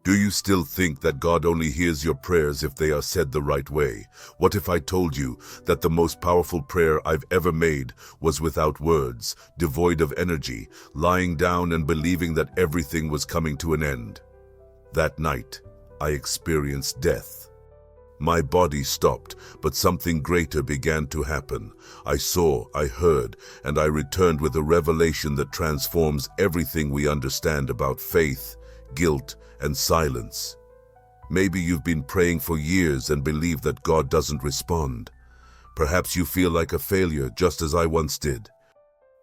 Do you still think that God only hears your prayers if they are said the right way? What if I told you that the most powerful prayer I've ever made was without words, devoid of energy, lying down and believing that everything was coming to an end? That night, I experienced death. My body stopped, but something greater began to happen. I saw, I heard, and I returned with a revelation that transforms everything we understand about faith, guilt, and silence. Maybe you've been praying for years and believe that God doesn't respond. Perhaps you feel like a failure, just as I once did.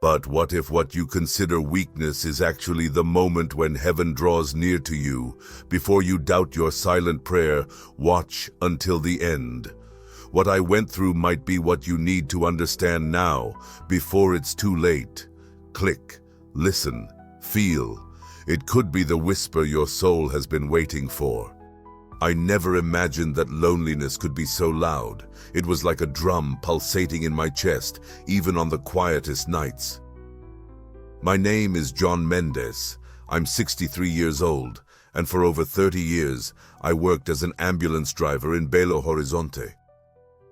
But what if what you consider weakness is actually the moment when heaven draws near to you? Before you doubt your silent prayer, watch until the end. What I went through might be what you need to understand now, before it's too late. Click, listen, feel. It could be the whisper your soul has been waiting for. I never imagined that loneliness could be so loud. It was like a drum pulsating in my chest, even on the quietest nights. My name is John Mendes. I'm 63 years old, and for over 30 years, I worked as an ambulance driver in Belo Horizonte.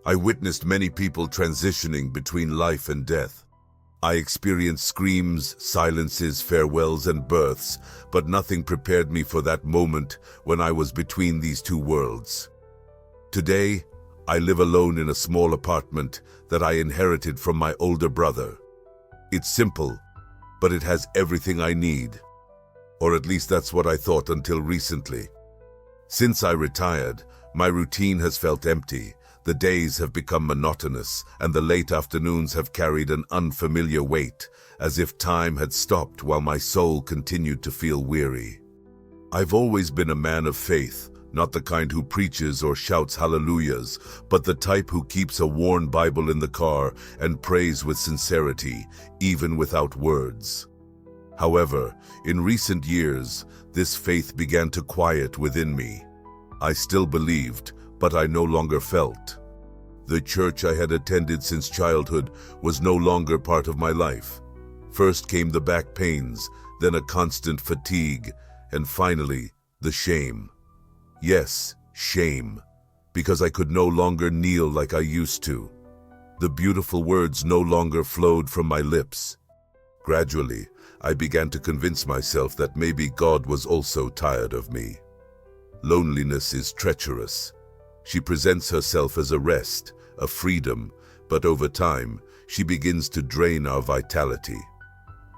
I witnessed many people transitioning between life and death. I experienced screams, silences, farewells, and births, but nothing prepared me for that moment when I was between these two worlds. Today, I live alone in a small apartment that I inherited from my older brother. It's simple, but it has everything I need. Or at least that's what I thought until recently. Since I retired, my routine has felt empty. The days have become monotonous, and the late afternoons have carried an unfamiliar weight, as if time had stopped while my soul continued to feel weary. I've always been a man of faith, not the kind who preaches or shouts hallelujahs, but the type who keeps a worn Bible in the car and prays with sincerity, even without words. However, in recent years, this faith began to quiet within me. I still believed, but I no longer felt. The church I had attended since childhood was no longer part of my life. First came the back pains, then a constant fatigue, and finally, the shame. Yes, shame, because I could no longer kneel like I used to. The beautiful words no longer flowed from my lips. Gradually, I began to convince myself that maybe God was also tired of me. Loneliness is treacherous. She presents herself as a rest, a freedom, but over time, she begins to drain our vitality.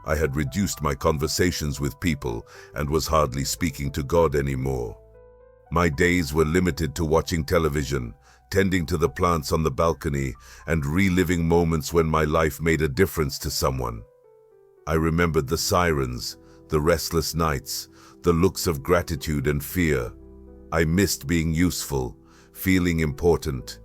I had reduced my conversations with people and was hardly speaking to God anymore. My days were limited to watching television, tending to the plants on the balcony, and reliving moments when my life made a difference to someone. I remembered the sirens, the restless nights, the looks of gratitude and fear. I missed being useful, feeling important.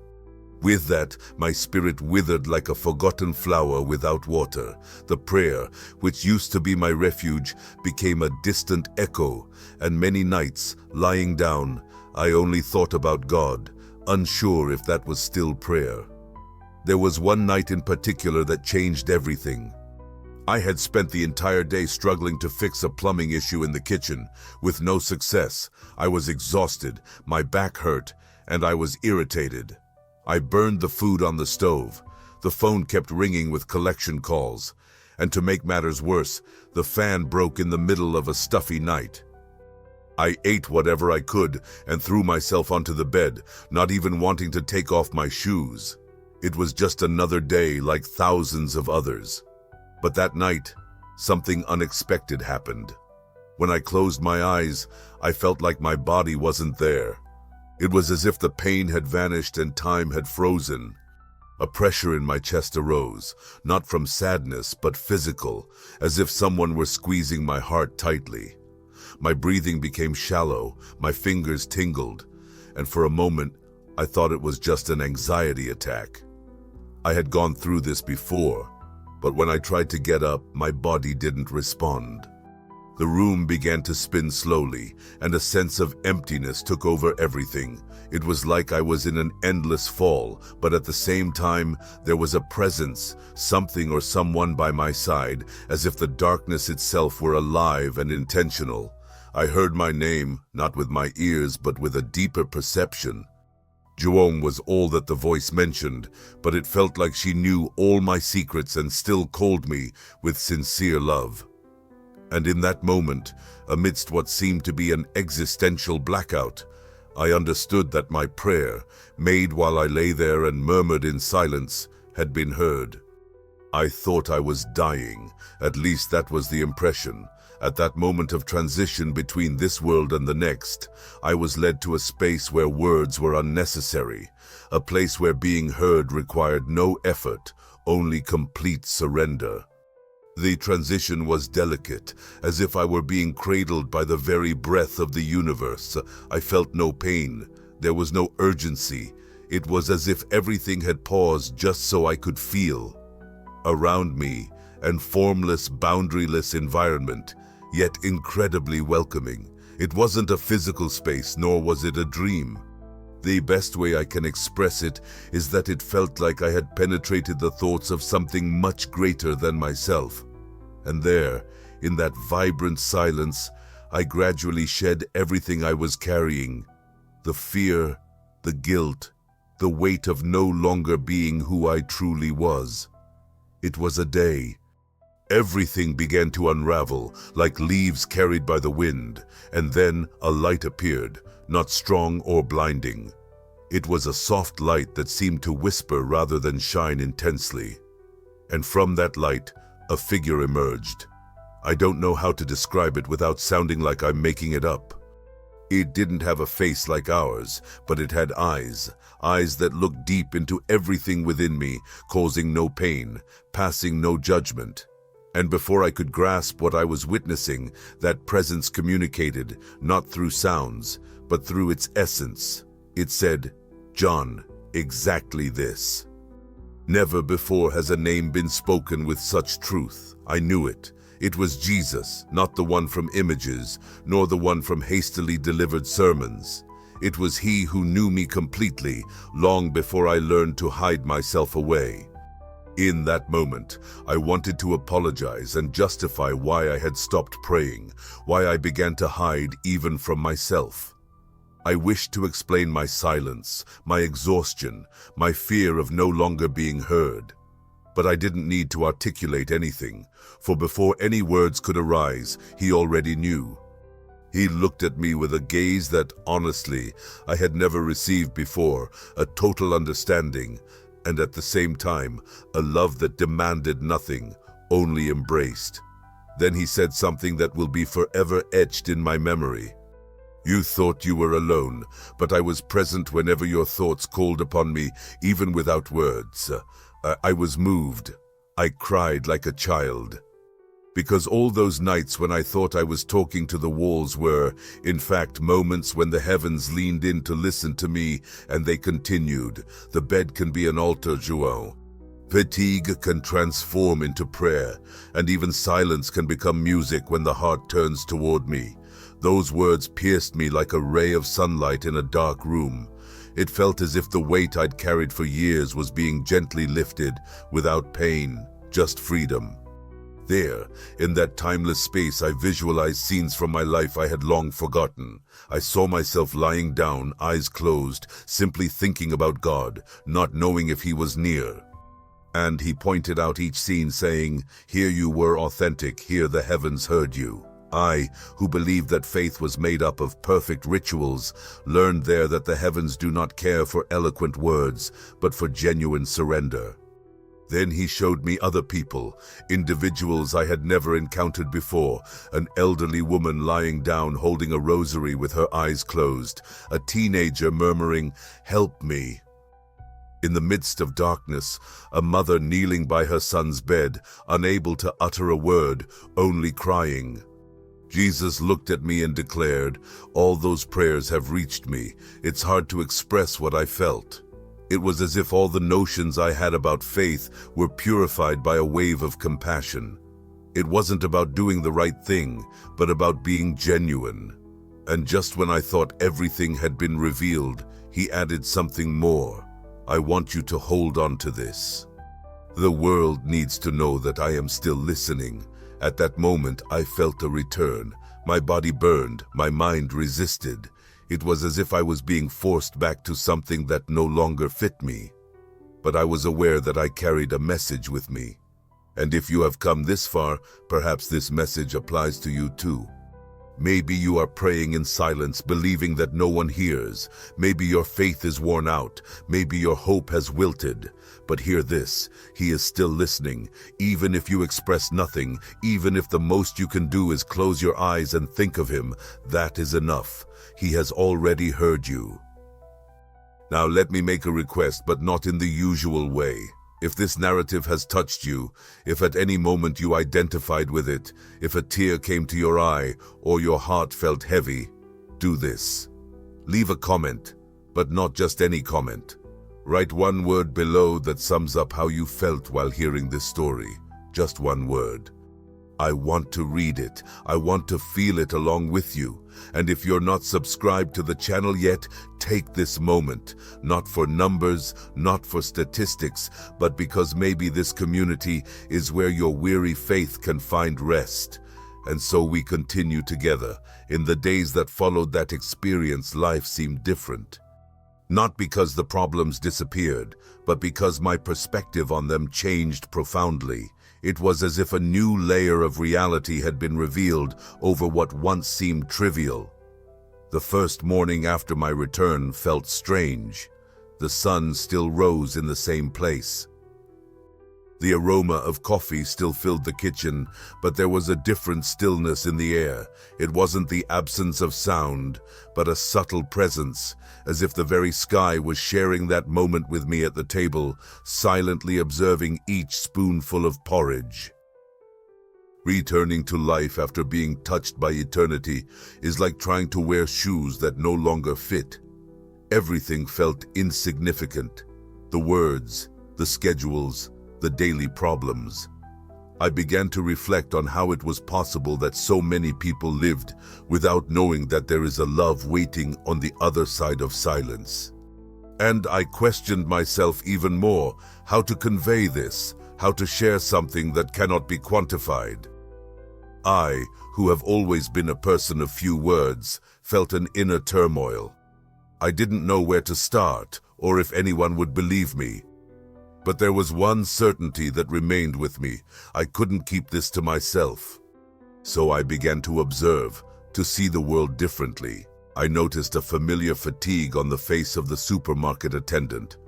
With that, my spirit withered like a forgotten flower without water. The prayer, which used to be my refuge, became a distant echo, and many nights, lying down, I only thought about God, unsure if that was still prayer. There was one night in particular that changed everything. I had spent the entire day struggling to fix a plumbing issue in the kitchen, with no success. I was exhausted, my back hurt, and I was irritated. I burned the food on the stove. The phone kept ringing with collection calls. And to make matters worse, the fan broke in the middle of a stuffy night. I ate whatever I could and threw myself onto the bed, not even wanting to take off my shoes. It was just another day like thousands of others. But that night, something unexpected happened. When I closed my eyes, I felt like my body wasn't there. It was as if the pain had vanished and time had frozen. A pressure in my chest arose, not from sadness but physical, as if someone were squeezing my heart tightly. My breathing became shallow, my fingers tingled, and for a moment I thought it was just an anxiety attack. I had gone through this before, but when I tried to get up, my body didn't respond. The room began to spin slowly, and a sense of emptiness took over everything. It was like I was in an endless fall, but at the same time, there was a presence, something or someone by my side, as if the darkness itself were alive and intentional. I heard my name, not with my ears, but with a deeper perception. Joan was all that the voice mentioned, but it felt like she knew all my secrets and still called me with sincere love. And in that moment, amidst what seemed to be an existential blackout, I understood that my prayer, made while I lay there and murmured in silence, had been heard. I thought I was dying, at least that was the impression. At that moment of transition between this world and the next, I was led to a space where words were unnecessary, a place where being heard required no effort, only complete surrender. The transition was delicate, as if I were being cradled by the very breath of the universe. I felt no pain. There was no urgency. It was as if everything had paused just so I could feel. Around me, an formless, boundaryless environment, yet incredibly welcoming. It wasn't a physical space, nor was it a dream. The best way I can express it is that it felt like I had penetrated the thoughts of something much greater than myself. And there, in that vibrant silence, I gradually shed everything I was carrying. The fear, the guilt, the weight of no longer being who I truly was. It was a day. Everything began to unravel, like leaves carried by the wind, and then a light appeared, not strong or blinding. It was a soft light that seemed to whisper rather than shine intensely. And from that light, a figure emerged. I don't know how to describe it without sounding like I'm making it up. It didn't have a face like ours, but it had eyes that looked deep into everything within me, causing no pain, passing no judgment. And before I could grasp what I was witnessing, that presence communicated, not through sounds, but through its essence. It said, "John, exactly this." Never before has a name been spoken with such truth. I knew it. It was Jesus, not the one from images, nor the one from hastily delivered sermons. It was he who knew me completely, long before I learned to hide myself away. In that moment, I wanted to apologize and justify why I had stopped praying, why I began to hide even from myself. I wished to explain my silence, my exhaustion, my fear of no longer being heard. But I didn't need to articulate anything, for before any words could arise, he already knew. He looked at me with a gaze that, honestly, I had never received before, a total understanding, and at the same time, a love that demanded nothing, only embraced. Then he said something that will be forever etched in my memory. "You thought you were alone, but I was present whenever your thoughts called upon me, even without words. I was moved. I cried like a child. Because all those nights when I thought I was talking to the walls were, in fact, moments when the heavens leaned in to listen to me, and they continued. The bed can be an altar, João. Fatigue can transform into prayer, and even silence can become music when the heart turns toward me. Those words pierced me like a ray of sunlight in a dark room. It felt as if the weight I'd carried for years was being gently lifted, without pain, just freedom. There, in that timeless space, I visualized scenes from my life I had long forgotten. I saw myself lying down, eyes closed, simply thinking about God, not knowing if he was near. And he pointed out each scene, saying, "Here you were authentic, here the heavens heard you." I, who believed that faith was made up of perfect rituals, learned there that the heavens do not care for eloquent words, but for genuine surrender. Then he showed me other people, individuals I had never encountered before, an elderly woman lying down holding a rosary with her eyes closed, a teenager murmuring, "Help me." In the midst of darkness, a mother kneeling by her son's bed, unable to utter a word, only crying. Jesus looked at me and declared, "All those prayers have reached me. It's hard to express what I felt." It was as if all the notions I had about faith were purified by a wave of compassion. It wasn't about doing the right thing, but about being genuine. And just when I thought everything had been revealed, he added something more. "I want you to hold on to this. The world needs to know that I am still listening." At that moment, I felt a return, My body burned, my mind resisted. It was as if I was being forced back to something that no longer fit me. But I was aware that I carried a message with me. And if you have come this far, perhaps this message applies to you too. Maybe you are praying in silence, believing that no one hears. Maybe your faith is worn out. Maybe your hope has wilted. But hear this, He is still listening. Even if you express nothing, even if the most you can do is close your eyes and think of Him, that is enough. He has already heard you. Now let me make a request, but not in the usual way. If this narrative has touched you, if at any moment you identified with it, if a tear came to your eye or your heart felt heavy, do this. Leave a comment, but not just any comment. Write one word below that sums up how you felt while hearing this story. Just one word. I want to read it. I want to feel it along with you. And if you're not subscribed to the channel yet, take this moment, not for numbers, not for statistics, but because maybe this community is where your weary faith can find rest. And so we continue together. In the days that followed that experience, life seemed different. Not because the problems disappeared, but because my perspective on them changed profoundly. It was as if a new layer of reality had been revealed over what once seemed trivial. The first morning after my return felt strange. The sun still rose in the same place. The aroma of coffee still filled the kitchen, but there was a different stillness in the air. It wasn't the absence of sound, but a subtle presence, as if the very sky was sharing that moment with me at the table, silently observing each spoonful of porridge. Returning to life after being touched by eternity is like trying to wear shoes that no longer fit. Everything felt insignificant. The words, the schedules, the daily problems. I began to reflect on how it was possible that so many people lived without knowing that there is a love waiting on the other side of silence. And I questioned myself even more, how to convey this, how to share something that cannot be quantified. I, who have always been a person of few words, felt an inner turmoil. I didn't know where to start, or if anyone would believe me. But there was one certainty that remained with me. I couldn't keep this to myself. So I began to observe, to see the world differently. I noticed a familiar fatigue on the face of the supermarket attendant.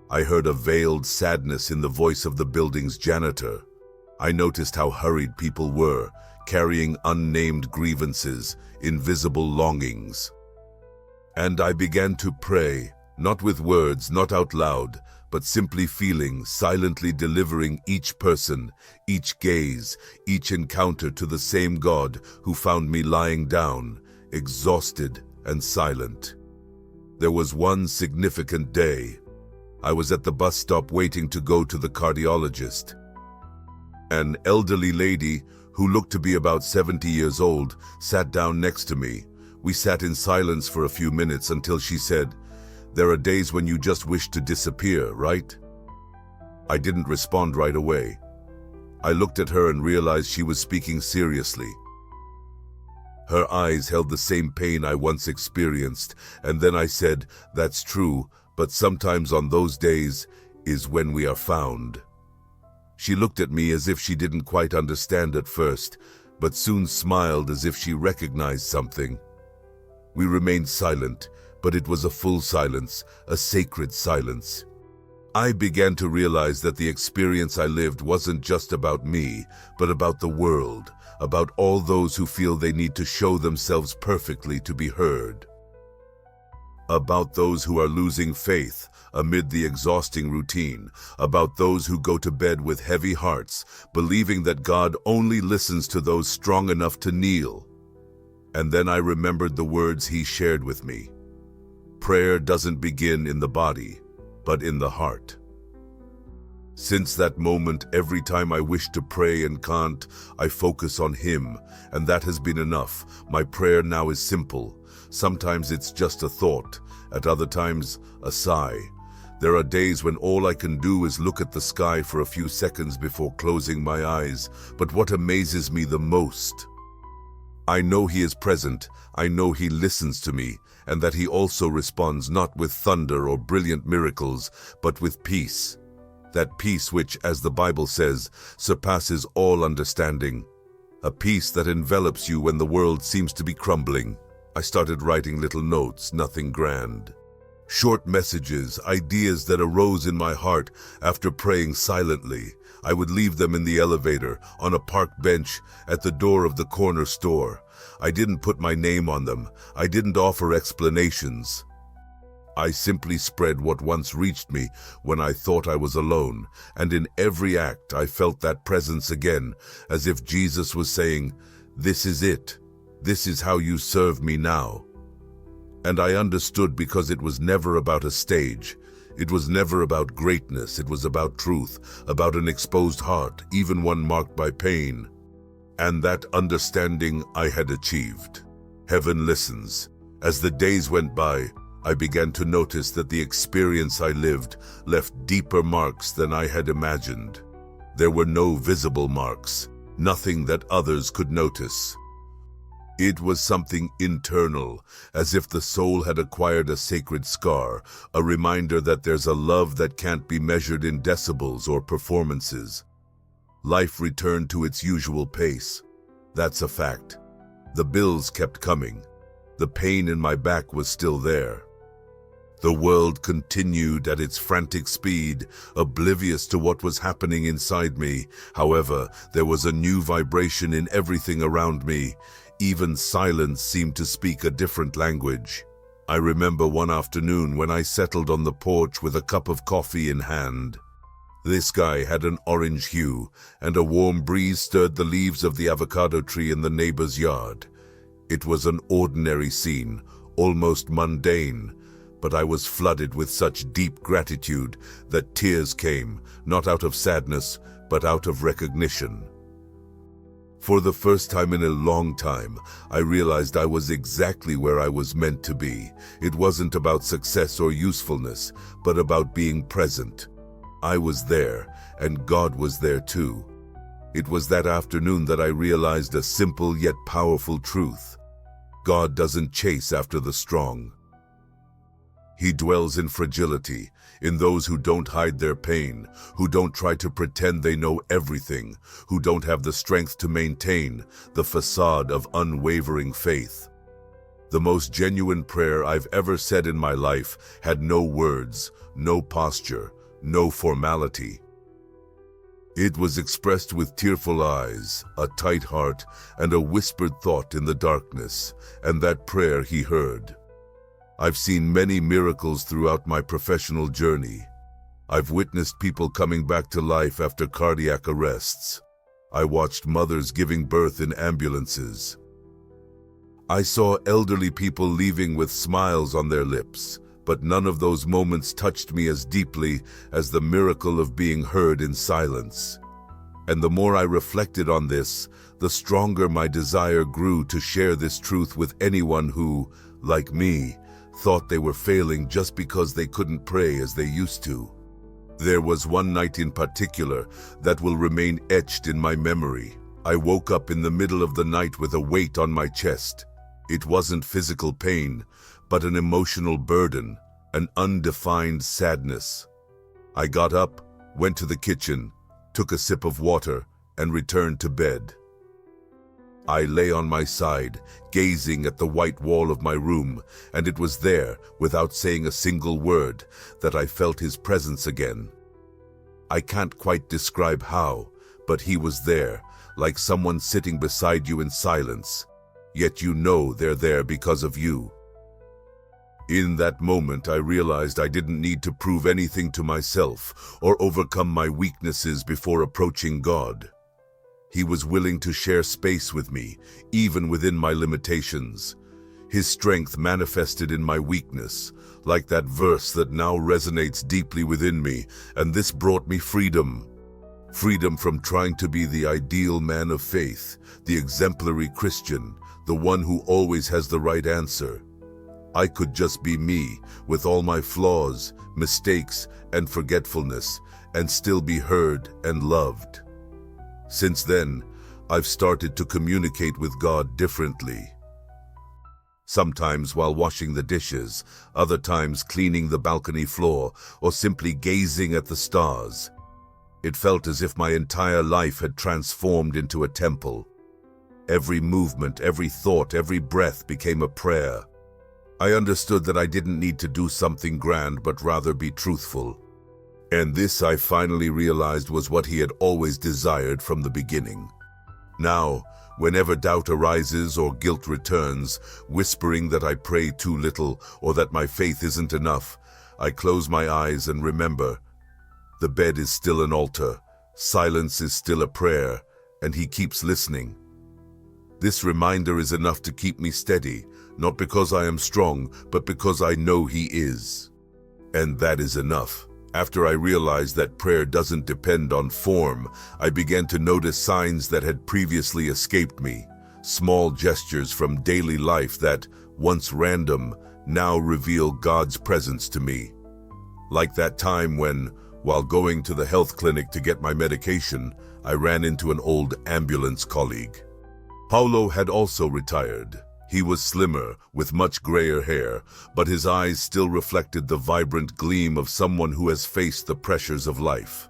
I heard a veiled sadness in the voice of the building's janitor. I noticed how hurried people were, carrying unnamed grievances, invisible longings. And I began to pray, not with words, not out loud, but simply feeling, silently delivering each person, each gaze, each encounter to the same God who found me lying down, exhausted and silent. There was one significant day. I was at the bus stop waiting to go to the cardiologist. An elderly lady, who looked to be about 70 years old, sat down next to me. We sat in silence for a few minutes until she said, "There are days when you just wish to disappear, right?" I didn't respond right away. I looked at her and realized she was speaking seriously. Her eyes held the same pain I once experienced, and then I said, "That's true, but sometimes on those days is when we are found." She looked at me as if she didn't quite understand at first, but soon smiled as if she recognized something. We remained silent, but it was a full silence, a sacred silence. I began to realize that the experience I lived wasn't just about me, but about the world, about all those who feel they need to show themselves perfectly to be heard. About those who are losing faith amid the exhausting routine, about those who go to bed with heavy hearts, believing that God only listens to those strong enough to kneel. And then I remembered the words He shared with me. Prayer doesn't begin in the body, but in the heart. Since that moment, every time I wish to pray and can't, I focus on Him, and that has been enough. My prayer now is simple. Sometimes it's just a thought, at other times, a sigh. There are days when all I can do is look at the sky for a few seconds before closing my eyes, but what amazes me the most, I know He is present, I know He listens to me, and that He also responds not with thunder or brilliant miracles, but with peace. That peace which, as the Bible says, surpasses all understanding. A peace that envelops you when the world seems to be crumbling. I started writing little notes, nothing grand. Short messages, ideas that arose in my heart after praying silently. I would leave them in the elevator, on a park bench, at the door of the corner store. I didn't put my name on them. I didn't offer explanations. I simply spread what once reached me when I thought I was alone, and in every act I felt that presence again, as if Jesus was saying, "This is it. This is how you serve me now." And I understood because it was never about a stage. It was never about greatness. It was about truth, about an exposed heart, even one marked by pain. And that understanding I had achieved. Heaven listens. As the days went by, I began to notice that the experience I lived left deeper marks than I had imagined. There were no visible marks, nothing that others could notice. It was something internal, as if the soul had acquired a sacred scar, a reminder that there's a love that can't be measured in decibels or performances. Life returned to its usual pace. That's a fact. The bills kept coming. The pain in my back was still there. The world continued at its frantic speed, oblivious to what was happening inside me. However, there was a new vibration in everything around me. Even silence seemed to speak a different language. I remember one afternoon when I settled on the porch with a cup of coffee in hand. The sky had an orange hue, and a warm breeze stirred the leaves of the avocado tree in the neighbor's yard. It was an ordinary scene, almost mundane, but I was flooded with such deep gratitude that tears came, not out of sadness, but out of recognition. For the first time in a long time, I realized I was exactly where I was meant to be. It wasn't about success or usefulness, but about being present. I was there, and God was there too. It was that afternoon that I realized a simple yet powerful truth. God doesn't chase after the strong. He dwells in fragility, in those who don't hide their pain, who don't try to pretend they know everything, who don't have the strength to maintain the facade of unwavering faith. The most genuine prayer I've ever said in my life had no words, no posture, no formality. It was expressed with tearful eyes, a tight heart, and a whispered thought in the darkness, and that prayer He heard. I've seen many miracles throughout my professional journey. I've witnessed people coming back to life after cardiac arrests. I watched mothers giving birth in ambulances. I saw elderly people leaving with smiles on their lips, but none of those moments touched me as deeply as the miracle of being heard in silence. And the more I reflected on this, the stronger my desire grew to share this truth with anyone who, like me, thought they were failing just because they couldn't pray as they used to. There was one night in particular that will remain etched in my memory. I woke up in the middle of the night with a weight on my chest. It wasn't physical pain, but an emotional burden, an undefined sadness. I got up, went to the kitchen, took a sip of water, and returned to bed. I lay on my side, gazing at the white wall of my room, and it was there, without saying a single word, that I felt His presence again. I can't quite describe how, but He was there, like someone sitting beside you in silence, yet you know they're there because of you. In that moment, I realized I didn't need to prove anything to myself or overcome my weaknesses before approaching God. He was willing to share space with me, even within my limitations. His strength manifested in my weakness, like that verse that now resonates deeply within me, and this brought me freedom. Freedom from trying to be the ideal man of faith, the exemplary Christian, the one who always has the right answer. I could just be me, with all my flaws, mistakes, and forgetfulness, and still be heard and loved. Since then, I've started to communicate with God differently. Sometimes while washing the dishes, other times cleaning the balcony floor, or simply gazing at the stars. It felt as if my entire life had transformed into a temple. Every movement, every thought, every breath became a prayer. I understood that I didn't need to do something grand, but rather be truthful. And this, I finally realized, was what he had always desired from the beginning. Now, whenever doubt arises or guilt returns, whispering that I pray too little or that my faith isn't enough, I close my eyes and remember, the bed is still an altar, silence is still a prayer, and he keeps listening. This reminder is enough to keep me steady, not because I am strong, but because I know he is. And that is enough. After I realized that prayer doesn't depend on form, I began to notice signs that had previously escaped me. Small gestures from daily life that, once random, now reveal God's presence to me. Like that time when, while going to the health clinic to get my medication, I ran into an old ambulance colleague. Paulo had also retired. He was slimmer, with much grayer hair, but his eyes still reflected the vibrant gleam of someone who has faced the pressures of life.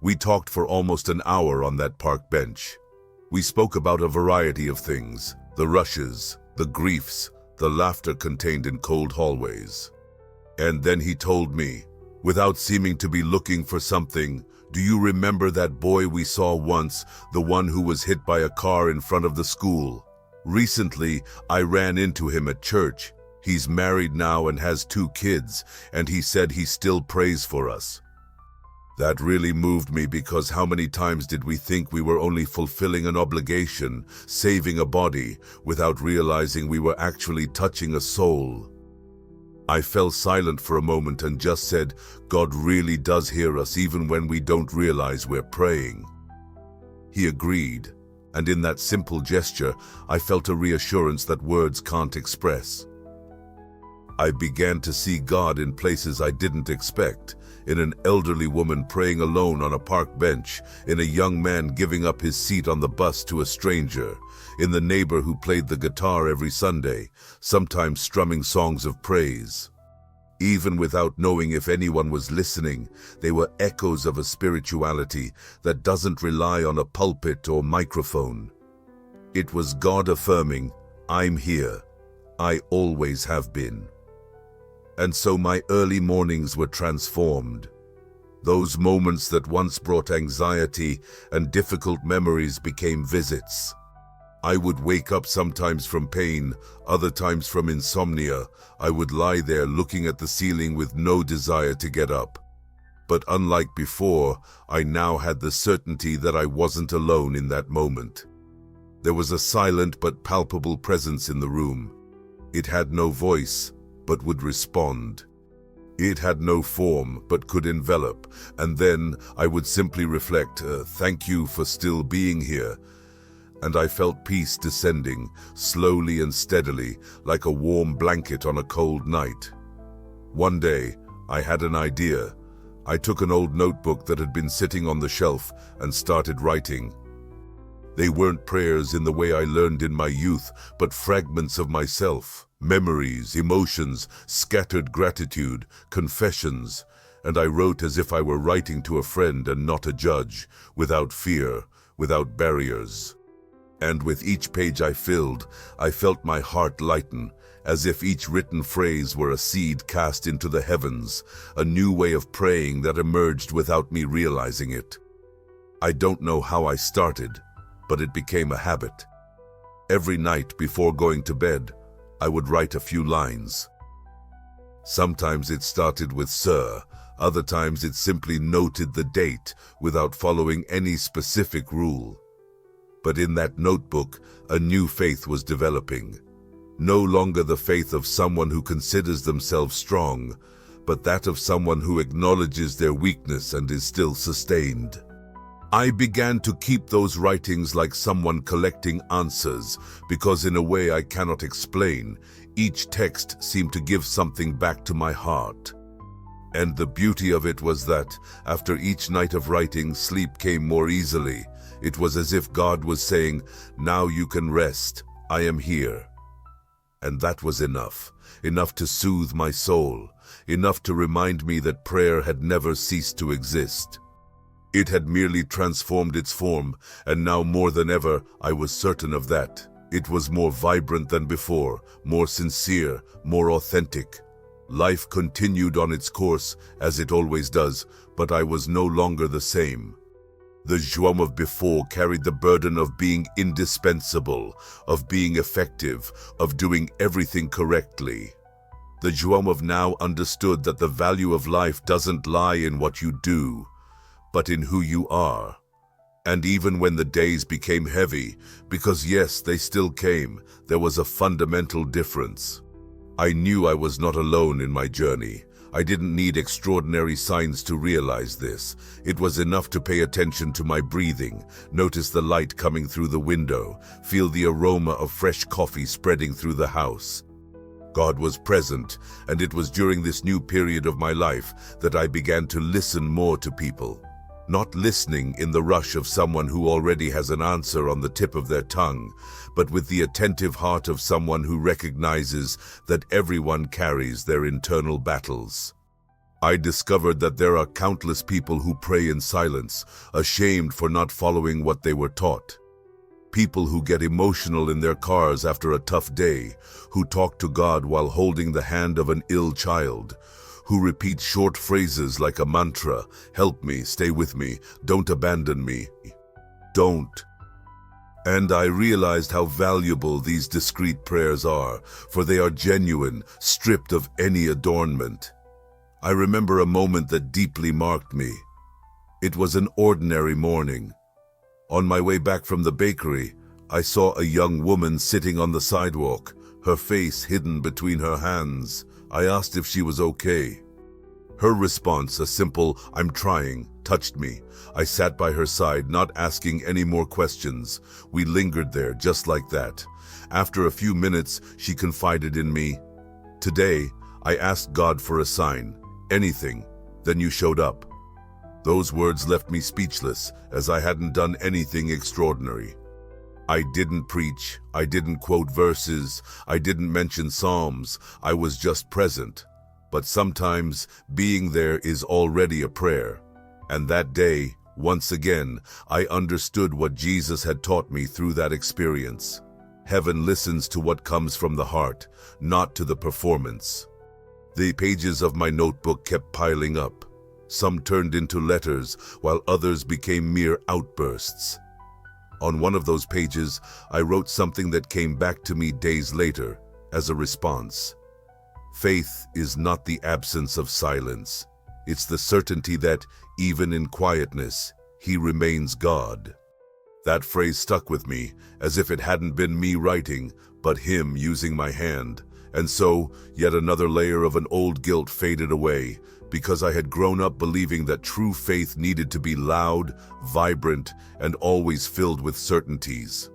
We talked for almost an hour on that park bench. We spoke about a variety of things, the rushes, the griefs, the laughter contained in cold hallways. And then he told me, without seeming to be looking for something, "Do you remember that boy we saw once, the one who was hit by a car in front of the school? Recently, I ran into him at church. He's married now and has 2 kids, and he said he still prays for us." That really moved me, because how many times did we think we were only fulfilling an obligation, saving a body, without realizing we were actually touching a soul? I fell silent for a moment and just said, God really does hear us even when we don't realize we're praying. He agreed. And in that simple gesture, I felt a reassurance that words can't express. I began to see God in places I didn't expect, in an elderly woman praying alone on a park bench, in a young man giving up his seat on the bus to a stranger, in the neighbor who played the guitar every Sunday, sometimes strumming songs of praise. Even without knowing if anyone was listening, they were echoes of a spirituality that doesn't rely on a pulpit or microphone. It was God affirming, I'm here. I always have been. And so my early mornings were transformed. Those moments that once brought anxiety and difficult memories became visits. I would wake up sometimes from pain, other times from insomnia. I would lie there looking at the ceiling with no desire to get up. But unlike before, I now had the certainty that I wasn't alone in that moment. There was a silent but palpable presence in the room. It had no voice, but would respond. It had no form, but could envelop. And then I would simply reflect, thank you for still being here. And I felt peace descending, slowly and steadily, like a warm blanket on a cold night. One day, I had an idea. I took an old notebook that had been sitting on the shelf and started writing. They weren't prayers in the way I learned in my youth, but fragments of myself, memories, emotions, scattered gratitude, confessions, and I wrote as if I were writing to a friend and not a judge, without fear, without barriers. And with each page I filled, I felt my heart lighten, as if each written phrase were a seed cast into the heavens, a new way of praying that emerged without me realizing it. I don't know how I started, but it became a habit. Every night before going to bed, I would write a few lines. Sometimes it started with "Sir," other times it simply noted the date without following any specific rule. But in that notebook, a new faith was developing. No longer the faith of someone who considers themselves strong, but that of someone who acknowledges their weakness and is still sustained. I began to keep those writings like someone collecting answers, because in a way I cannot explain, each text seemed to give something back to my heart. And the beauty of it was that, after each night of writing, sleep came more easily. It was as if God was saying, "Now you can rest, I am here." And that was enough to soothe my soul, enough to remind me that prayer had never ceased to exist. It had merely transformed its form, and now more than ever, I was certain of that. It was more vibrant than before, more sincere, more authentic. Life continued on its course, as it always does, but I was no longer the same. The Joam of before carried the burden of being indispensable, of being effective, of doing everything correctly. The Joam of now understood that the value of life doesn't lie in what you do, but in who you are. And even when the days became heavy, because yes, they still came, there was a fundamental difference. I knew I was not alone in my journey. I didn't need extraordinary signs to realize this. It was enough to pay attention to my breathing, notice the light coming through the window, feel the aroma of fresh coffee spreading through the house. God was present, and it was during this new period of my life that I began to listen more to people. Not listening in the rush of someone who already has an answer on the tip of their tongue, but with the attentive heart of someone who recognizes that everyone carries their internal battles. I discovered that there are countless people who pray in silence, ashamed for not following what they were taught. People who get emotional in their cars after a tough day, who talk to God while holding the hand of an ill child, who repeat short phrases like a mantra, "Help me, stay with me, don't abandon me, don't." And I realized how valuable these discreet prayers are, for they are genuine, stripped of any adornment. I remember a moment that deeply marked me. It was an ordinary morning. On my way back from the bakery, I saw a young woman sitting on the sidewalk, her face hidden between her hands. I asked if she was okay. Her response, a simple, "I'm trying," touched me. I sat by her side, not asking any more questions. We lingered there, just like that. After a few minutes, she confided in me. "Today, I asked God for a sign, anything, then you showed up." Those words left me speechless, as I hadn't done anything extraordinary. I didn't preach, I didn't quote verses, I didn't mention psalms, I was just present. But sometimes, being there is already a prayer. And that day, once again, I understood what Jesus had taught me through that experience. Heaven listens to what comes from the heart, not to the performance. The pages of my notebook kept piling up. Some turned into letters, while others became mere outbursts. On one of those pages, I wrote something that came back to me days later as a response. Faith is not the absence of silence. It's the certainty that, even in quietness, He remains God. That phrase stuck with me, as if it hadn't been me writing, but Him using my hand. And so, yet another layer of an old guilt faded away, because I had grown up believing that true faith needed to be loud, vibrant, and always filled with certainties.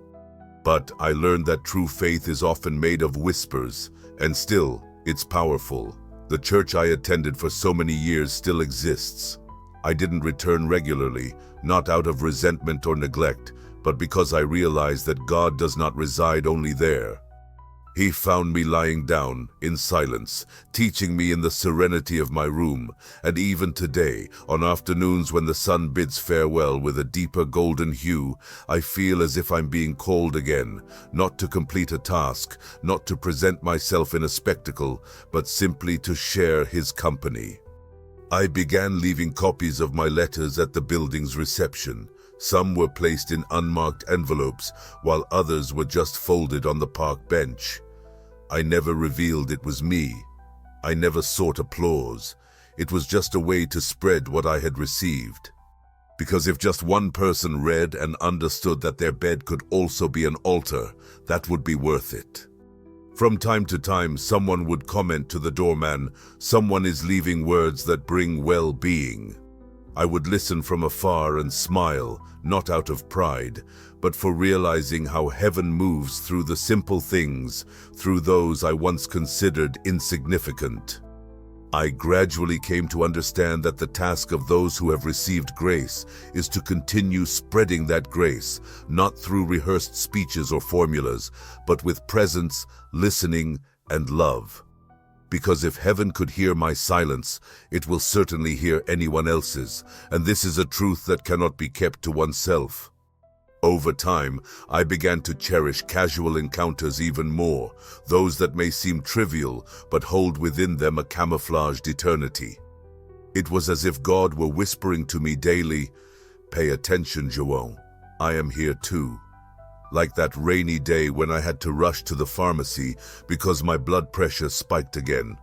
But I learned that true faith is often made of whispers, and still, it's powerful. The church I attended for so many years still exists. I didn't return regularly, not out of resentment or neglect, but because I realized that God does not reside only there. He found me lying down, in silence, teaching me in the serenity of my room, and even today, on afternoons when the sun bids farewell with a deeper golden hue, I feel as if I'm being called again, not to complete a task, not to present myself in a spectacle, but simply to share His company. I began leaving copies of my letters at the building's reception. Some were placed in unmarked envelopes, while others were just folded on the park bench. I never revealed it was me. I never sought applause. It was just a way to spread what I had received. Because if just one person read and understood that their bed could also be an altar, that would be worth it. From time to time, someone would comment to the doorman, "Someone is leaving words that bring well-being." I would listen from afar and smile, not out of pride, but for realizing how heaven moves through the simple things, through those I once considered insignificant. I gradually came to understand that the task of those who have received grace is to continue spreading that grace, not through rehearsed speeches or formulas, but with presence, listening, and love. Because if heaven could hear my silence, it will certainly hear anyone else's, and this is a truth that cannot be kept to oneself. Over time, I began to cherish casual encounters even more, those that may seem trivial but hold within them a camouflaged eternity. It was as if God were whispering to me daily, "Pay attention, João, I am here too." Like that rainy day when I had to rush to the pharmacy because my blood pressure spiked again.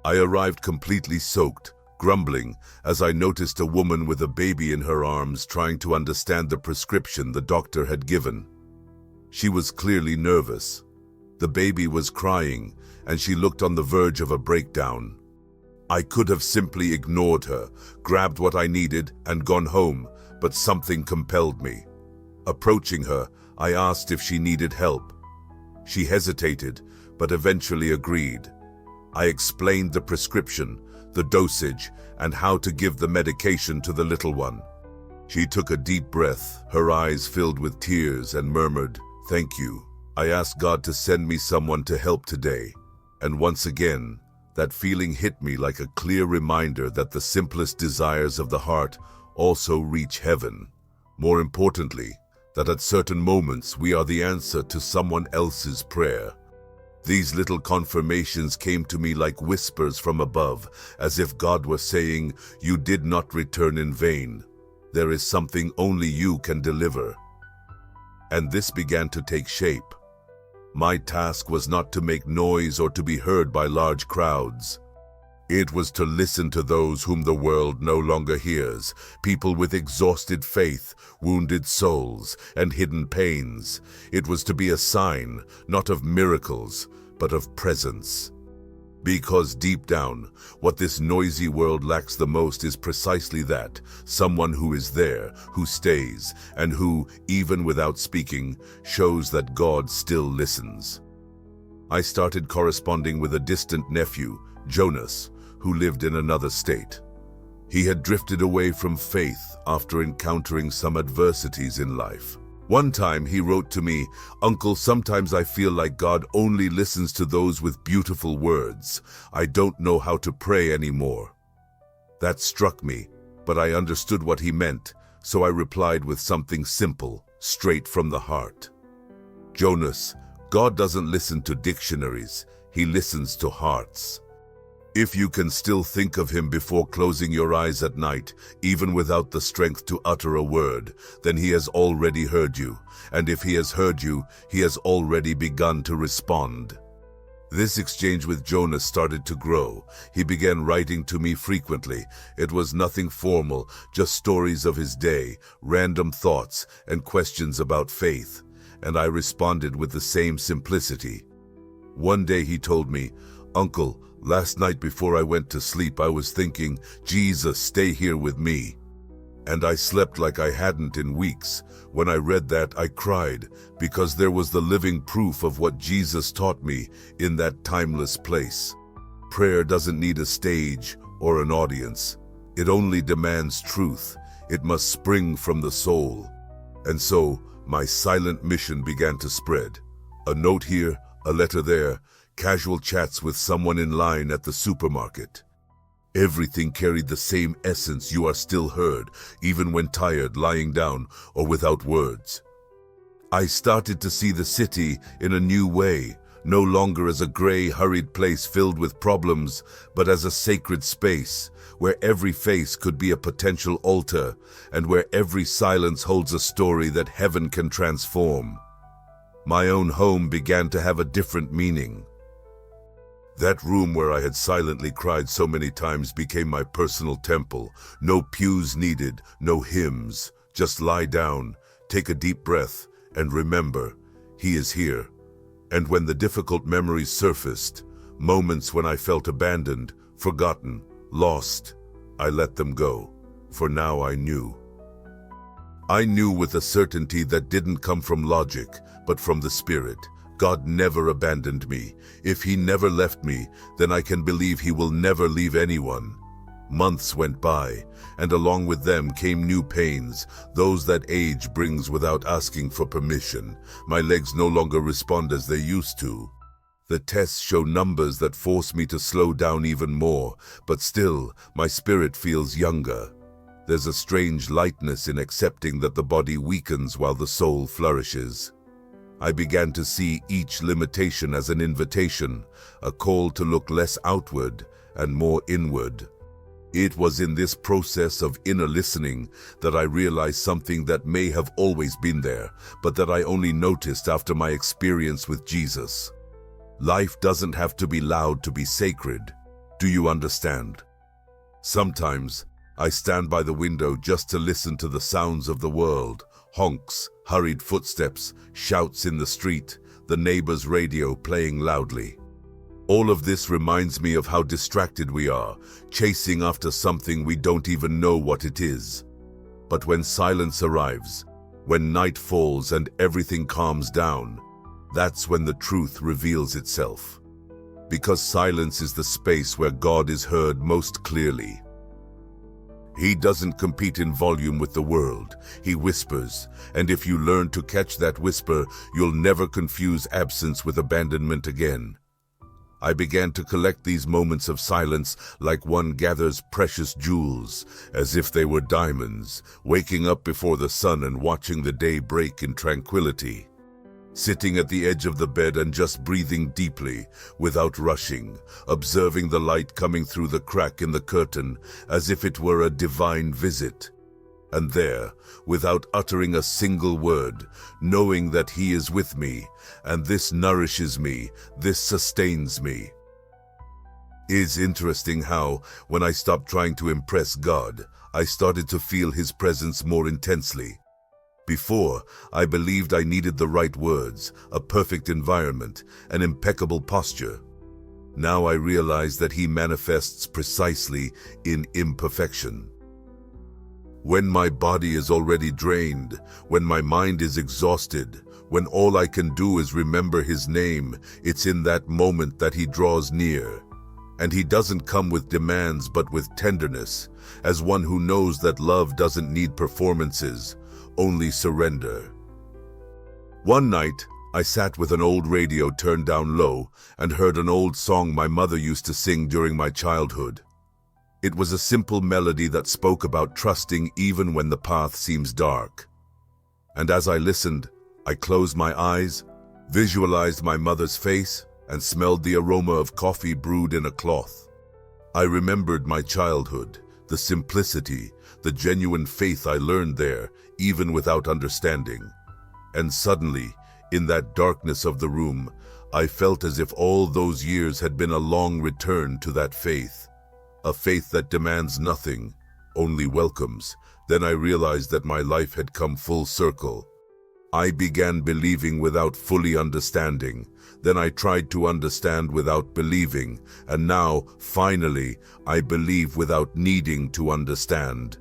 I arrived completely soaked, grumbling, as I noticed a woman with a baby in her arms trying to understand the prescription the doctor had given. She was clearly nervous. The baby was crying, and she looked on the verge of a breakdown. I could have simply ignored her, grabbed what I needed, and gone home, but something compelled me. Approaching her, I asked if she needed help. She hesitated, but eventually agreed. I explained the prescription, the dosage, and how to give the medication to the little one. She took a deep breath, her eyes filled with tears, and murmured, "Thank you. I asked God to send me someone to help today." And once again, that feeling hit me like a clear reminder that the simplest desires of the heart also reach heaven. More importantly, that at certain moments we are the answer to someone else's prayer. These little confirmations came to me like whispers from above, as if God were saying, "You did not return in vain. There is something only you can deliver." And this began to take shape. My task was not to make noise or to be heard by large crowds. It was to listen to those whom the world no longer hears, people with exhausted faith, wounded souls, and hidden pains. It was to be a sign, not of miracles, but of presence. Because deep down, what this noisy world lacks the most is precisely that, someone who is there, who stays, and who, even without speaking, shows that God still listens. I started corresponding with a distant nephew, Jonas, who lived in another state. He had drifted away from faith after encountering some adversities in life. One time he wrote to me, "Uncle, sometimes I feel like God only listens to those with beautiful words. I don't know how to pray anymore." That struck me, but I understood what he meant, so I replied with something simple, straight from the heart. "Jonas, God doesn't listen to dictionaries, He listens to hearts. If you can still think of Him before closing your eyes at night, even without the strength to utter a word, then He has already heard you. And if He has heard you, He has already begun to respond." This exchange with Jonas started to grow. He began writing to me frequently. It was nothing formal, just stories of his day, random thoughts, and questions about faith. And I responded with the same simplicity. One day he told me, "Uncle, last night before I went to sleep, I was thinking, 'Jesus, stay here with me.' And I slept like I hadn't in weeks. When I read that, I cried, because there was the living proof of what Jesus taught me in that timeless place. Prayer doesn't need a stage or an audience. It only demands truth. It must spring from the soul." And so, my silent mission began to spread. A note here, a letter there, casual chats with someone in line at the supermarket. Everything carried the same essence: you are still heard, even when tired, lying down, or without words. I started to see the city in a new way, no longer as a gray, hurried place filled with problems, but as a sacred space, where every face could be a potential altar, and where every silence holds a story that heaven can transform. My own home began to have a different meaning. That room where I had silently cried so many times became my personal temple. No pews needed, no hymns. Just lie down, take a deep breath, and remember, He is here. And when the difficult memories surfaced, moments when I felt abandoned, forgotten, lost, I let them go, for now I knew. I knew with a certainty that didn't come from logic, but from the Spirit. God never abandoned me. If he never left me, then I can believe he will never leave anyone. Months went by, and along with them came new pains, those that age brings without asking for permission. My legs no longer respond as they used to. The tests show numbers that force me to slow down even more, but still, my spirit feels younger. There's a strange lightness in accepting that the body weakens while the soul flourishes. I began to see each limitation as an invitation, a call to look less outward and more inward. It was in this process of inner listening that I realized something that may have always been there, but that I only noticed after my experience with Jesus. Life doesn't have to be loud to be sacred. Do you understand? Sometimes, I stand by the window just to listen to the sounds of the world, honks, hurried footsteps, shouts in the street, the neighbor's radio playing loudly. All of this reminds me of how distracted we are, chasing after something we don't even know what it is. But when silence arrives, when night falls and everything calms down, that's when the truth reveals itself. Because silence is the space where God is heard most clearly. He doesn't compete in volume with the world. He whispers, and if you learn to catch that whisper, you'll never confuse absence with abandonment again. I began to collect these moments of silence like one gathers precious jewels, as if they were diamonds, waking up before the sun and watching the day break in tranquility. Sitting at the edge of the bed and just breathing deeply, without rushing, observing the light coming through the crack in the curtain as if it were a divine visit. And there, without uttering a single word, knowing that he is with me, and this nourishes me, this sustains me. It's interesting how, when I stopped trying to impress God, I started to feel his presence more intensely. Before, I believed I needed the right words, a perfect environment, an impeccable posture. Now I realize that he manifests precisely in imperfection. When my body is already drained, when my mind is exhausted, when all I can do is remember his name, it's in that moment that he draws near. And he doesn't come with demands but with tenderness, as one who knows that love doesn't need performances, only surrender. One night, I sat with an old radio turned down low and heard an old song my mother used to sing during my childhood. It was a simple melody that spoke about trusting even when the path seems dark. And as I listened, I closed my eyes, visualized my mother's face, and smelled the aroma of coffee brewed in a cloth. I remembered my childhood, the simplicity, the genuine faith I learned there, even without understanding. And suddenly, in that darkness of the room, I felt as if all those years had been a long return to that faith. A faith that demands nothing, only welcomes. Then I realized that my life had come full circle. I began believing without fully understanding. Then I tried to understand without believing. And now, finally, I believe without needing to understand.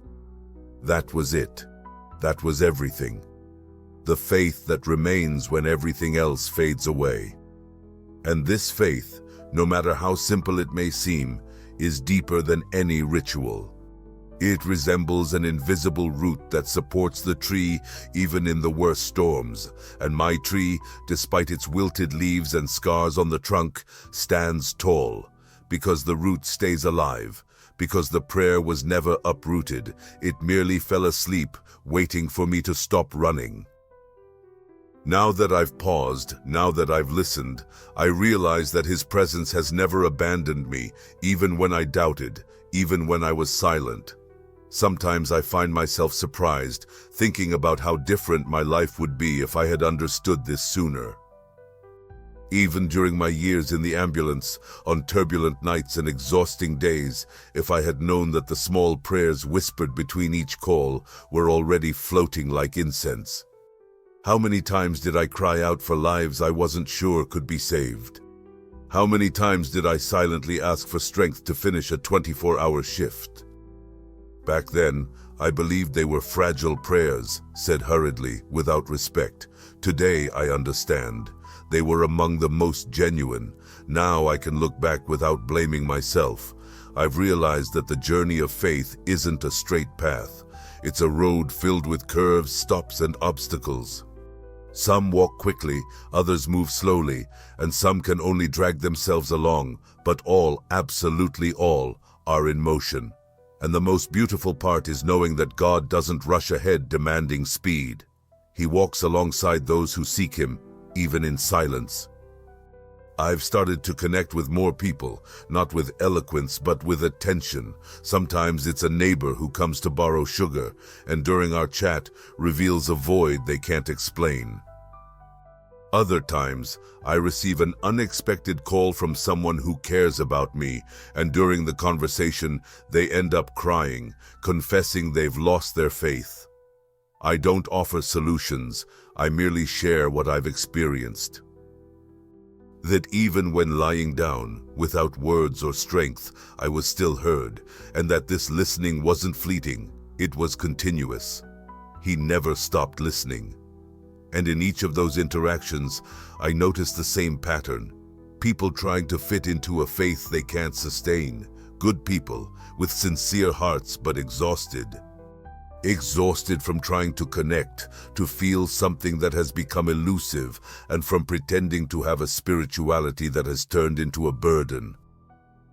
That was it. That was everything. The faith that remains when everything else fades away. And this faith, no matter how simple it may seem, is deeper than any ritual. It resembles an invisible root that supports the tree even in the worst storms. And my tree, despite its wilted leaves and scars on the trunk, stands tall, because the root stays alive, because the prayer was never uprooted. It merely fell asleep, waiting for me to stop running. Now that I've paused, now that I've listened, I realize that his presence has never abandoned me, even when I doubted, even when I was silent. Sometimes I find myself surprised, thinking about how different my life would be if I had understood this sooner. Even during my years in the ambulance, on turbulent nights and exhausting days, if I had known that the small prayers whispered between each call were already floating like incense. How many times did I cry out for lives I wasn't sure could be saved? How many times did I silently ask for strength to finish a 24-hour shift? Back then, I believed they were fragile prayers, said hurriedly, without respect. Today, I understand. They were among the most genuine. Now I can look back without blaming myself. I've realized that the journey of faith isn't a straight path. It's a road filled with curves, stops, and obstacles. Some walk quickly, others move slowly, and some can only drag themselves along, but all, absolutely all, are in motion. And the most beautiful part is knowing that God doesn't rush ahead demanding speed. He walks alongside those who seek Him, even in silence. I've started to connect with more people, not with eloquence, but with attention. Sometimes it's a neighbor who comes to borrow sugar, and during our chat reveals a void they can't explain. Other times, I receive an unexpected call from someone who cares about me, and during the conversation, they end up crying, confessing they've lost their faith. I don't offer solutions, I merely share what I've experienced. That even when lying down, without words or strength, I was still heard, and that this listening wasn't fleeting, it was continuous. He never stopped listening. And in each of those interactions, I noticed the same pattern. People trying to fit into a faith they can't sustain. Good people, with sincere hearts but exhausted. Exhausted from trying to connect, to feel something that has become elusive, and from pretending to have a spirituality that has turned into a burden.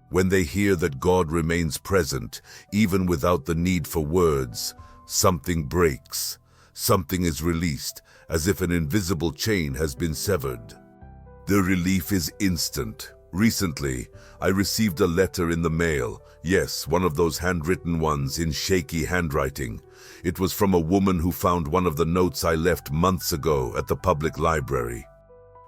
When they hear that God remains present, even without the need for words, something breaks. Something is released, as if an invisible chain has been severed. The relief is instant. Recently, I received a letter in the mail. Yes, one of those handwritten ones in shaky handwriting. It was from a woman who found one of the notes I left months ago at the public library.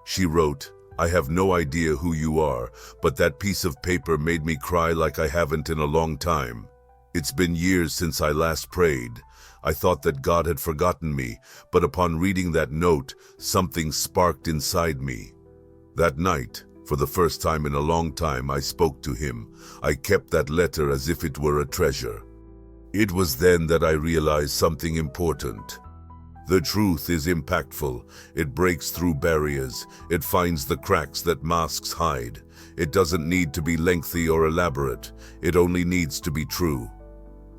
She wrote, "I have no idea who you are, but that piece of paper made me cry like I haven't in a long time. It's been years since I last prayed. I thought that God had forgotten me, but upon reading that note, something sparked inside me. That night, for the first time in a long time, I spoke to Him. I kept that letter as if it were a treasure. It was then that I realized something important. The truth is impactful. It breaks through barriers. It finds the cracks that masks hide. It doesn't need to be lengthy or elaborate. It only needs to be true.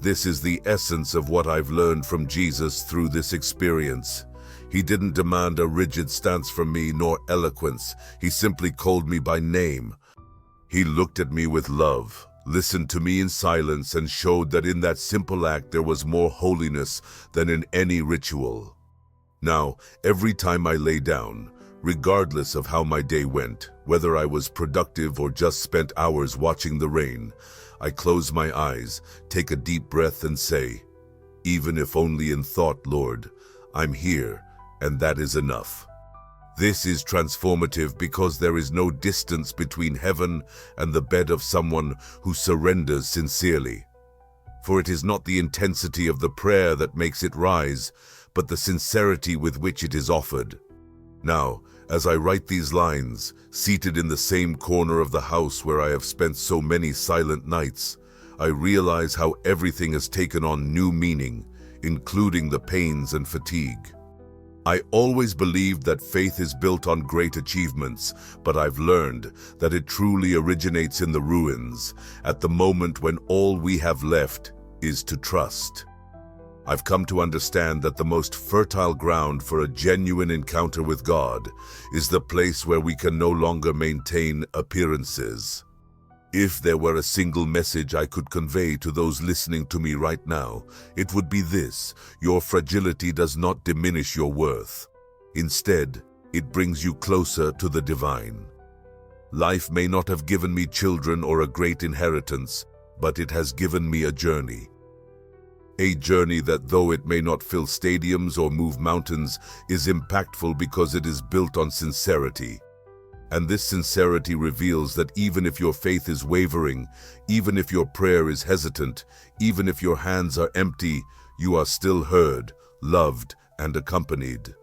This is the essence of what I've learned from Jesus through this experience. He didn't demand a rigid stance from me nor eloquence. He simply called me by name. He looked at me with love, listened to me in silence, and showed that in that simple act there was more holiness than in any ritual. Now, every time I lay down, regardless of how my day went, whether I was productive or just spent hours watching the rain, I close my eyes, take a deep breath and say, "Even if only in thought, Lord, I'm here, and that is enough." This is transformative because there is no distance between heaven and the bed of someone who surrenders sincerely. For it is not the intensity of the prayer that makes it rise, but the sincerity with which it is offered. Now, as I write these lines, seated in the same corner of the house where I have spent so many silent nights, I realize how everything has taken on new meaning, including the pains and fatigue. I always believed that faith is built on great achievements, but I've learned that it truly originates in the ruins, at the moment when all we have left is to trust. I've come to understand that the most fertile ground for a genuine encounter with God is the place where we can no longer maintain appearances. If there were a single message I could convey to those listening to me right now, it would be this: your fragility does not diminish your worth. Instead, it brings you closer to the divine. Life may not have given me children or a great inheritance, but it has given me a journey. A journey that, though it may not fill stadiums or move mountains, is impactful because it is built on sincerity. And this sincerity reveals that even if your faith is wavering, even if your prayer is hesitant, even if your hands are empty, you are still heard, loved, and accompanied.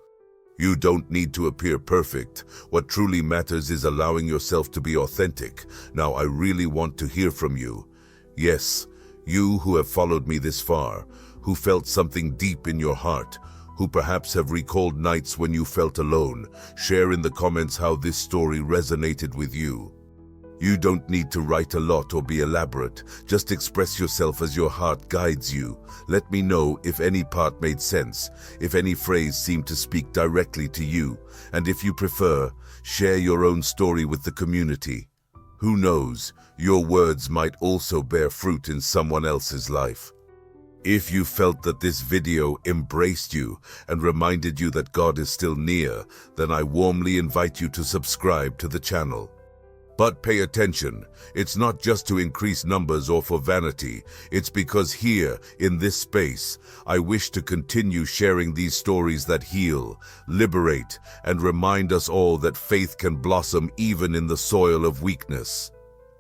You don't need to appear perfect. What truly matters is allowing yourself to be authentic. Now, I really want to hear from you. Yes, you who have followed me this far, who felt something deep in your heart, who perhaps have recalled nights when you felt alone. Share in the comments how this story resonated with you. You don't need to write a lot or be elaborate. Just express yourself as your heart guides you. Let me know if any part made sense, if any phrase seemed to speak directly to you, and if you prefer, share your own story with the community. Who knows, your words might also bear fruit in someone else's life. If you felt that this video embraced you and reminded you that God is still near, then I warmly invite you to subscribe to the channel. But pay attention, it's not just to increase numbers or for vanity, it's because here, in this space, I wish to continue sharing these stories that heal, liberate, and remind us all that faith can blossom even in the soil of weakness.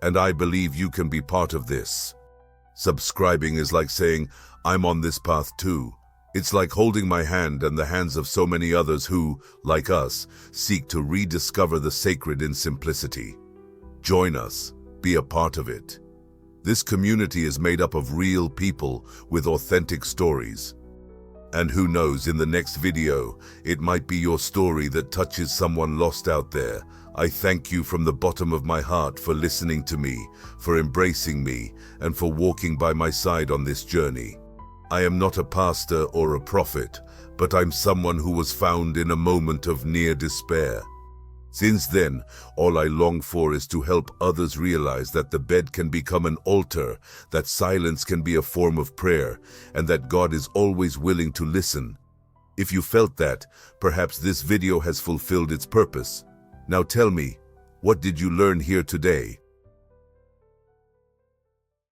And I believe you can be part of this. Subscribing is like saying, I'm on this path too. It's like holding my hand and the hands of so many others who, like us, seek to rediscover the sacred in simplicity. Join us, be a part of it. This community is made up of real people with authentic stories. And who knows, in the next video, it might be your story that touches someone lost out there. I thank you from the bottom of my heart for listening to me, for embracing me, and for walking by my side on this journey. I am not a pastor or a prophet, but I'm someone who was found in a moment of near despair. Since then, all I long for is to help others realize that the bed can become an altar, that silence can be a form of prayer, and that God is always willing to listen. If you felt that, perhaps this video has fulfilled its purpose. Now tell me, what did you learn here today?